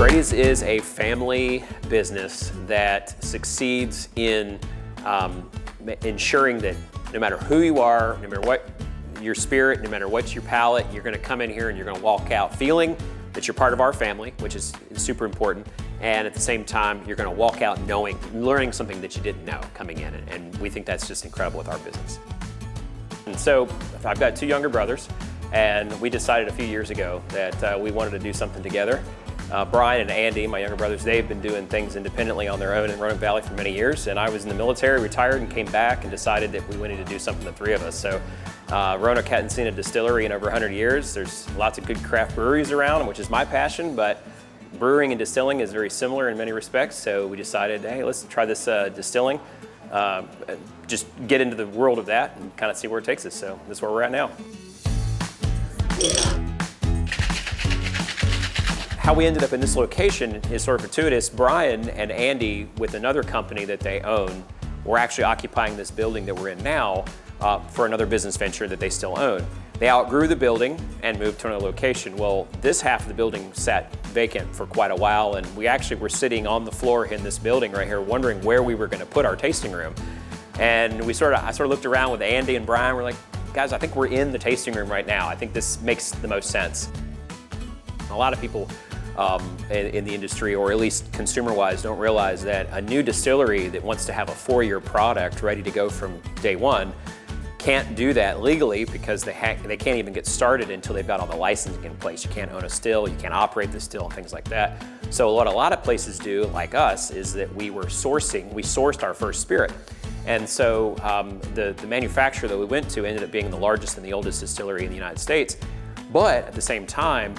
Brady's is a family business that succeeds in ensuring that no matter who you are, no matter what your spirit, no matter what your palate, you're going to come in here and you're going to walk out feeling that you're part of our family, which is super important. And at the same time, you're going to walk out learning something that you didn't know coming in. And we think that's just incredible with our business. And so I've got two younger brothers, and we decided a few years ago that we wanted to do something together. Brian and Andy, my younger brothers, they've been doing things independently on their own in Roanoke Valley for many years, and I was in the military, retired, and came back and decided that we wanted to do something, the three of us. So Roanoke hadn't seen a distillery in over 100 years. There's lots of good craft breweries around, which is my passion, but brewing and distilling is very similar in many respects, so we decided, hey, let's try this distilling, just get into the world of that and kind of see where it takes us. So that's where we're at now. How we ended up in this location is sort of fortuitous. Brian and Andy, with another company that they own, were actually occupying this building that we're in now for another business venture that they still own. They outgrew the building and moved to another location. Well, this half of the building sat vacant for quite a while, and we actually were sitting on the floor in this building right here wondering where we were going to put our tasting room. And I sort of looked around with Andy and Brian. We're like, guys, I think we're in the tasting room right now. I think this makes the most sense. A lot of people in the industry, or at least consumer-wise, don't realize that a new distillery that wants to have a 4-year product ready to go from day one can't do that legally because they can't even get started until they've got all the licensing in place. You can't own a still, you can't operate the still, and things like that. So what a lot of places do, like us, is that we sourced our first spirit. And so the manufacturer that we went to ended up being the largest and the oldest distillery in the United States. But at the same time,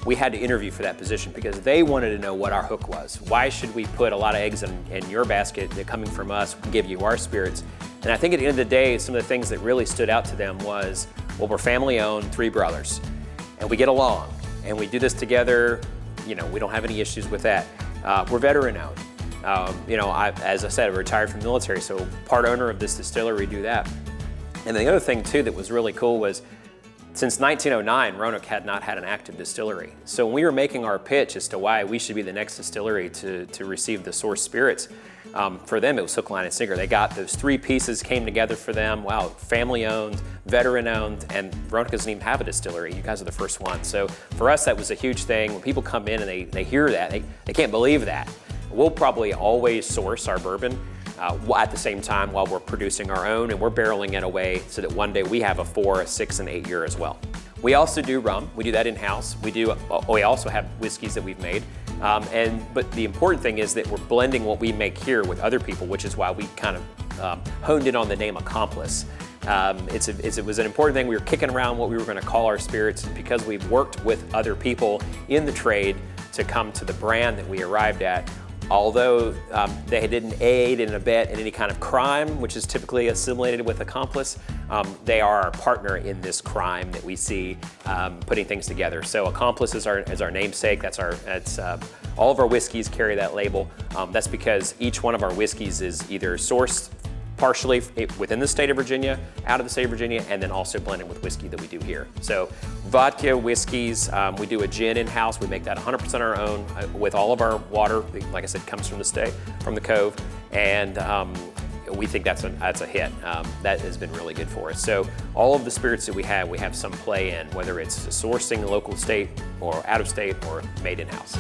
we had to interview for that position because they wanted to know what our hook was. Why should we put a lot of eggs in your basket that coming from us, give you our spirits? And I think at the end of the day, some of the things that really stood out to them was, well, we're family owned, 3 brothers, and we get along, and we do this together. You know, we don't have any issues with that. We're veteran owned. You know, as I said, I retired from the military, so part owner of this distillery, do that. And the other thing too that was really cool was, since 1909, Roanoke had not had an active distillery. So when we were making our pitch as to why we should be the next distillery to receive the source spirits, for them it was hook, line, and sinker. They got those 3 pieces, came together for them. Wow, family owned, veteran owned, and Roanoke doesn't even have a distillery. You guys are the first one. So for us, that was a huge thing. When people come in and they hear that, they can't believe that. We'll probably always source our bourbon at the same time while we're producing our own, and we're barreling it away so that one day we have a 4, a 6, and 8 year as well. We also do rum. We do that in-house. We also have whiskeys that we've made. But the important thing is that we're blending what we make here with other people, which is why we kind of honed in on the name Accomplice. It was an important thing. We were kicking around what we were going to call our spirits because we've worked with other people in the trade to come to the brand that we arrived at. Although they didn't aid and abet in any kind of crime, which is typically assimilated with accomplice, they are our partner in this crime that we see putting things together. So Accomplice is our namesake. That's all of our whiskeys carry that label. That's because each one of our whiskeys is either sourced partially within the state of Virginia, out of the state of Virginia, and then also blended with whiskey that we do here. So vodka, whiskeys, we do a gin in-house. We make that 100% our own with all of our water. Like I said, comes from the state, from the cove, and we think that's a hit. That has been really good for us. So all of the spirits that we have some play in, whether it's sourcing the local state or out of state or made in-house.